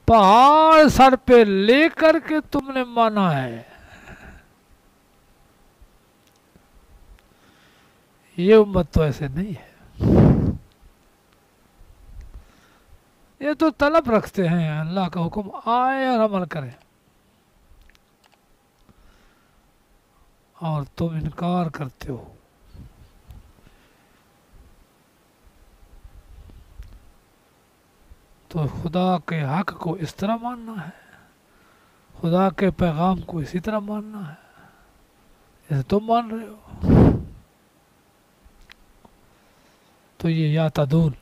پہاڑ سر پہ لے کر کے تم نے مانا ہے. یہ امت تو ایسے نہیں ہے. یہ تو طلب رکھتے ہیں اللہ کا حکم آئے اور عمل کریں، اور تم انکار کرتے ہو. تو خدا کے حق کو اس طرح ماننا ہے، خدا کے پیغام کو اسی طرح ماننا ہے جیسے تم مان رہے ہو. تو یہ یا تدون،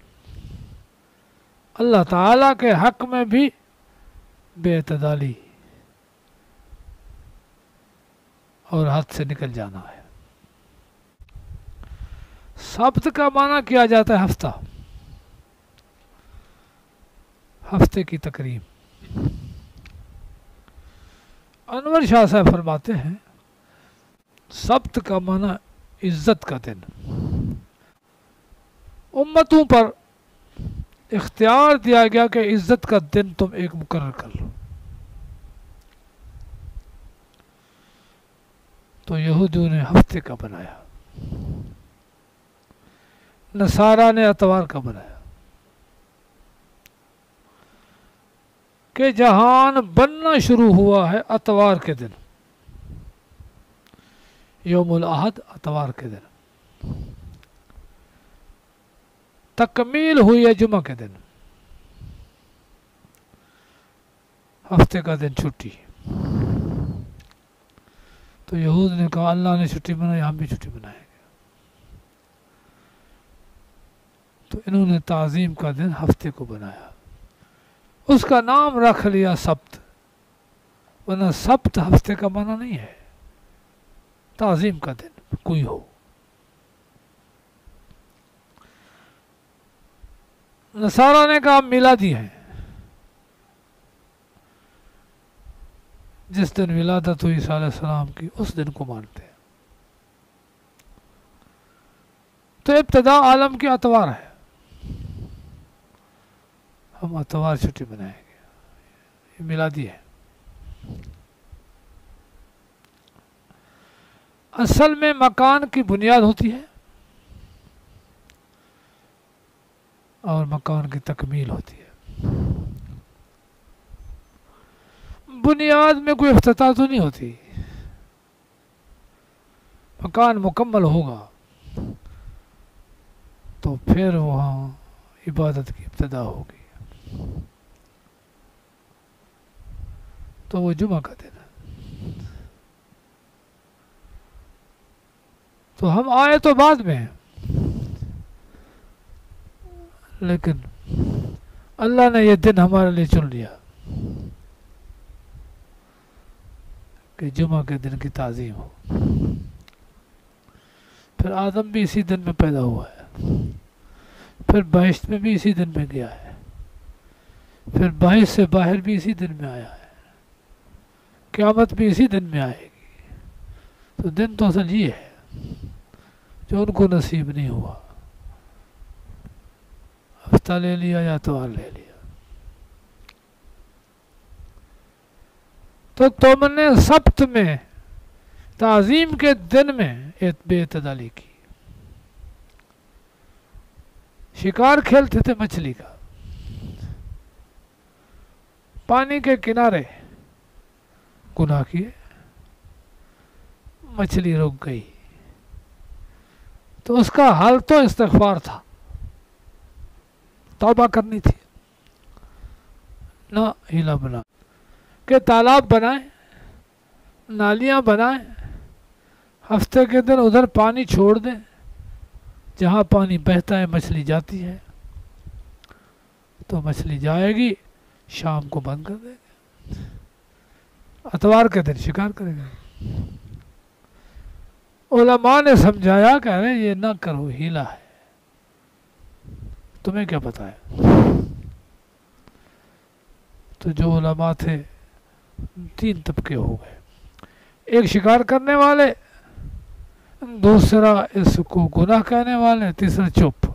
اللہ تعالیٰ کے حق میں بھی بے اعتدالی اور حد سے نکل جانا ہے. سبت کا معنی کیا جاتا ہے ہفتہ، ہفتے کی تقریب. انور شاہ صاحب فرماتے ہیں سبت کا معنی عزت کا دن. امتوں پر اختیار دیا گیا کہ عزت کا دن تم ایک مقرر کر لو. تو یہودیوں نے ہفتے کا بنایا، نصارہ نے اتوار کا بنایا. کہ جہان بننا شروع ہوا ہے اتوار کے دن، یوم الاحد اتوار کے دن، تکمیل ہوئی ہے جمعہ کے دن، ہفتے کا دن چھٹی. تو یہود نے کہا اللہ نے چھٹی بنائی، ہم بھی چھٹی بنائیں گے. تو انہوں نے تعظیم کا دن ہفتے کو بنایا، اس کا نام رکھ لیا سبت. ورنہ سبت ہفتے کا معنی نہیں ہے، تعظیم کا دن کوئی ہو. نصارہ نے کہا میلادی ہے، جس دن ولادت ہوئی عیسیٰ علیہ السلام کی اس دن کو مانتے ہیں. تو ابتدا عالم کی اتوار ہے، ہم اتوار چھٹی بنائیں گے، یہ میلادی ہے. اصل میں مکان کی بنیاد ہوتی ہے اور مکان کی تکمیل ہوتی ہے. بنیاد میں کوئی افتتاح تو نہیں ہوتی. مکان مکمل ہوگا تو پھر وہاں عبادت کی ابتدا ہوگی. تو وہ جمعہ کا دن ہے. تو ہم آئے تو بعد میں، لیکن اللہ نے یہ دن ہمارے لیے چن لیا کہ جمعہ کے دن کی تعظیم ہو. پھر آدم بھی اسی دن میں پیدا ہوا ہے، پھر بہشت میں بھی اسی دن میں گیا ہے، پھر بہشت سے باہر بھی اسی دن میں آیا ہے، قیامت بھی اسی دن میں آئے گی. تو دن تو اصل یہ ہے جو ان کو نصیب نہیں ہوا. ہفتہ لے لیا یا اتوار لے لیا. تو تم نے سبت میں تعظیم کے دن میں بے اعتدالی کی. شکار کھیلتے تھے مچھلی کا، پانی کے کنارے گناہ کیے، مچھلی رک گئی. تو اس کا حل تو استغفار تھا، توبہ کرنی تھی، نہ ہیلا بنا کہ تالاب بنائیں، نالیاں بنائیں، ہفتے کے دن ادھر پانی چھوڑ دیں، جہاں پانی بہتا ہے مچھلی جاتی ہے، تو مچھلی جائے گی، شام کو بند کر دیں گے، اتوار کے دن شکار کرے گا. علماء نے سمجھایا کہ ارے یہ نہ کرو، ہیلا ہے، تمہیں کیا پتہ ہے. تو جو علماء تھے 3 طبقے ہو گئے، ایک شکار کرنے والے، دوسرا اس کو گناہ کہنے والے، تیسرا چپ.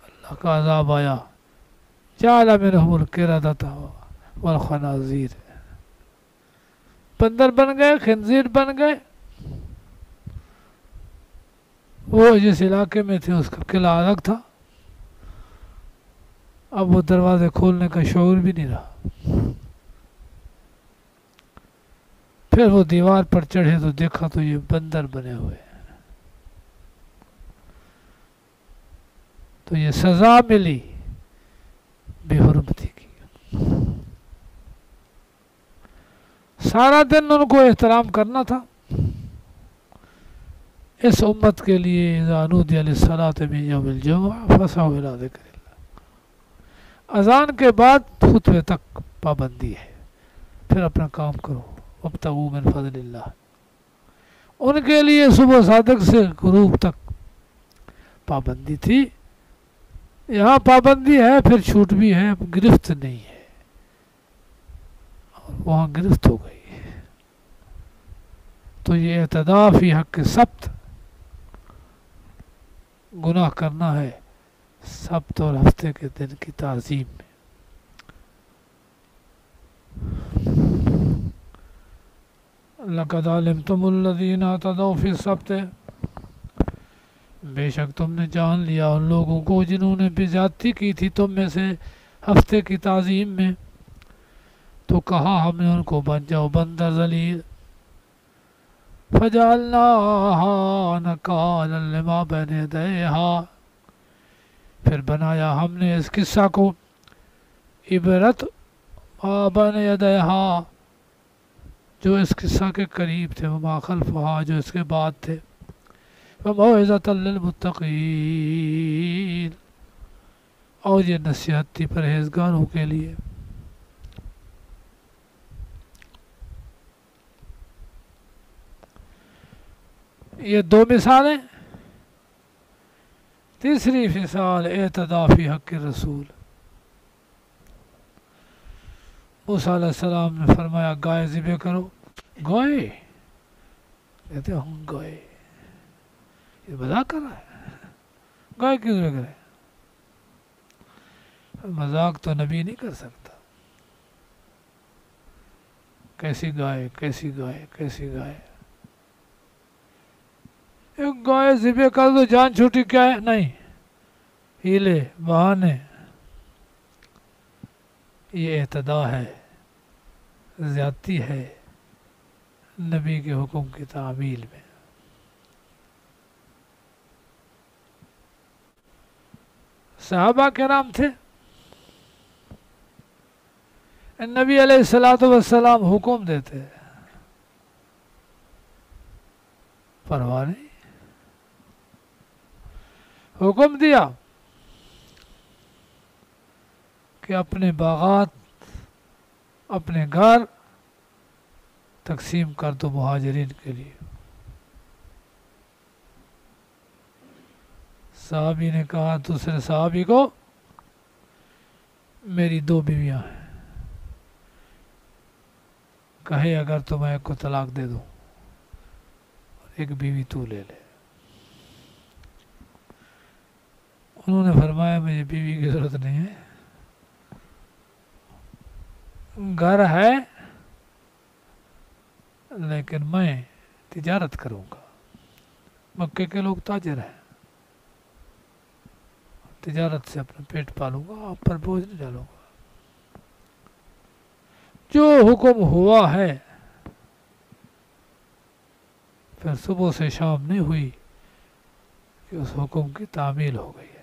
اللہ کا عذاب آیا جعل منهم القردۃ والخنازیر، بندر بن گئے، خنزیر بن گئے. وہ جس علاقے میں تھے اس کا قلعہ الگ تھا، اب وہ دروازے کھولنے کا شعور بھی نہیں رہا. پھر وہ دیوار پر چڑھے تو دیکھا تو یہ بندر بنے ہوئے ہیں. تو یہ سزا ملی بے حرمتی کی. سارا دن ان کو احترام کرنا تھا. اس امت کے لیے اذا نودی للصلاۃ من یوم الجمعہ فاسعوا الی ذکر اللہ، اذان کے بعد خطبے تک پابندی ہے، پھر اپنا کام کرو. وابتغوا من فضل اللہ. ان کے لیے صبح صادق سے غروب تک پابندی تھی. یہاں پابندی ہے، پھر چھوٹ بھی ہے، اب گرفت نہیں ہے، اور وہاں گرفت ہو گئی. تو یہ اعتداء فی حق سبت، گناہ کرنا ہے سبت اور ہفتے کے دن کی تعظیم میں. لَقَدْ عَلِمْتُمُ الَّذِينَ اعْتَدَوْا فِي السَّبْتِ، بے شک تم نے جان لیا ان لوگوں کو جنہوں نے بے زیادتی کی تھی تم میں سے ہفتے کی تعظیم میں. تو کہا ہم نے ان کو بن جاؤ بندر ذلیل. فَجَعَلْنَاهَا نَكَالًا لِمَا بَيْنَ يَدَيْهَا، پھر بنایا ہم نے اس قصہ کو عبرت ما بین یدیہا، جو اس قصہ کے قریب تھے، وما خلفہا، جو اس کے بعد تھے، وموعظۃ للمتقین، اور یہ نصیحت تھی پرہیزگاروں کے لیے. یہ دو مثالیں. تیسری مثال اعتداء فی حق الرسول. موسیٰ علیہ السلام نے فرمایا گائے ذبح کرو. گائے کہتے ہوں گائے، یہ مذاق کر رہا ہے، گائے کیوں ذبح کرے؟ مذاق تو نبی نہیں کر سکتا. کیسی گائے، کیسی گائے، کیسی گائے؟ ایک گائے ذبح کر دو جان چھوٹی، کیا ہے؟ نہیں، ہیلے بہانے. یہ اعتداء ہے، زیادتی ہے نبی کے حکم کی تعمیل میں. صحابہ کرام تھے، نبی علیہ السلام حکم دیتے، پرواہ نہیں. حکم دیا کہ اپنے باغات، اپنے گھر تقسیم کر دو مہاجرین کے لیے. صحابی نے کہا دوسرے صحابی کو، میری 2 بیویاں ہیں، کہے اگر تو میں ایک کو طلاق دے دوں، ایک بیوی تو لے لے. انہوں نے فرمایا مجھے بیوی کی ضرورت نہیں ہے، گھر ہے لیکن میں تجارت کروں گا. مکے کے لوگ تاجر ہیں، تجارت سے اپنا پیٹ پالوں گا، آپ پر بوجھ نہیں ڈالوں گا. جو حکم ہوا ہے، پھر صبح سے شام نہیں ہوئی کہ اس حکم کی تعمیل ہو گئی ہے.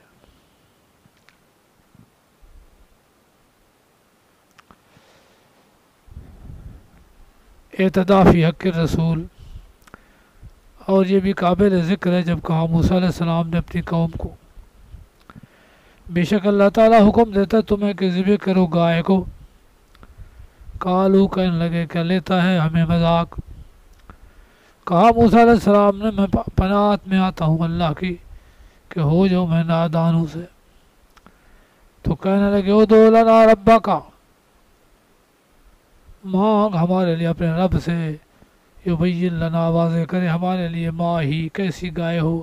اعتداء فی حق الرسول. اور یہ بھی قابل ذکر ہے جب کہا موسیٰ علیہ السلام نے اپنی قوم کو، بے شک اللہ تعالیٰ حکم دیتا ہے تمہیں کہ ذبح کرو گائے کو. قالو، کہنے لگے کیا لیتا ہے ہمیں مذاق. کہا موسیٰ علیہ السلام نے میں پناہت میں آتا ہوں اللہ کی کہ ہو جاؤ میں نادانوں سے. تو کہنے لگے ادعو لنا ربک، مانگ ہمارے لیے اپنے رب سے، یبین لنا، واضح کرے ہمارے لیے، ما ہی، کیسی گائے ہو،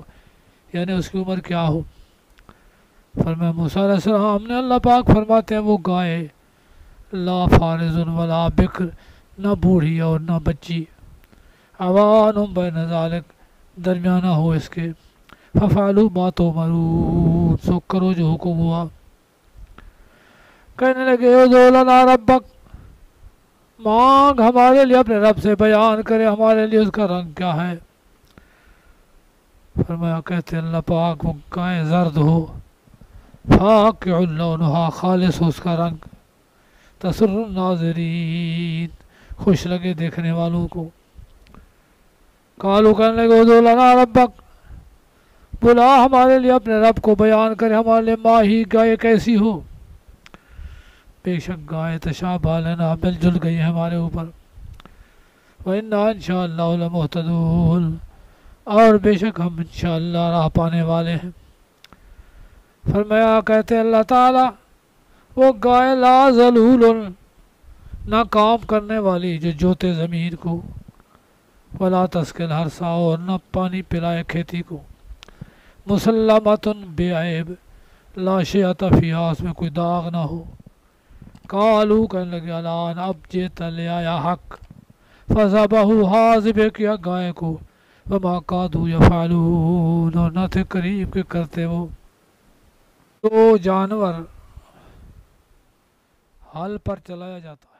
یعنی اس کی عمر کیا ہو. فرمایا موسیٰ علیہ السلام نے اللہ پاک فرماتے ہیں وہ گائے لا فارض ولا بکر، نہ بوڑھی اور نہ بچی، عوان بین ذالک، درمیانہ ہو اس کے، ففعلوا ما تؤمرون، سو کرو جو حکم ہوا۔ کہنے لگے ادعو لنا ربک، مانگ ہمارے لیے اپنے رب سے، بیان کرے ہمارے لیے اس کا رنگ کیا ہے۔ فرمایا کہتے اللہ پاک وہ گائے زرد ہو، فاقع لونہا، خالص ہو اس کا رنگ، تسر الناظرین، خوش لگے دیکھنے والوں کو۔ قالوا کہنے لگے ادعو لنا ربک، بلا ہمارے لیے اپنے رب کو، بیان کرے ہمارے لیے ماہی گائے کیسی ہو۔ بے شک گائے تشابہ لنا، مل جل گئی ہے ہمارے اوپر، وَإِنَّا إِنشَاءَ اللَّهُ لَمُهْتَدُونَ، اور بے شک ہم انشاءاللہ راہ پانے والے ہیں۔ فرمایا کہتے اللہ تعالی وہ گائے لا ذلول، نہ کام کرنے والی جو جوتے زمین کو، ولا تسقل ہرسا، اور نہ پانی پلائے کھیتی کو، مسلمۃ بے عیب، لا شیعۃ فیہا، اس میں کوئی داغ نہ ہو۔ قالوا کہنے لگے الان، اب جیت لے آیا حق، فذبحوہا، ذبح کیا گائے کو، وما کادوا یفعلون، اور نہ تھے قریب کے کرتے وہ۔ تو جانور حل پر چلایا جاتا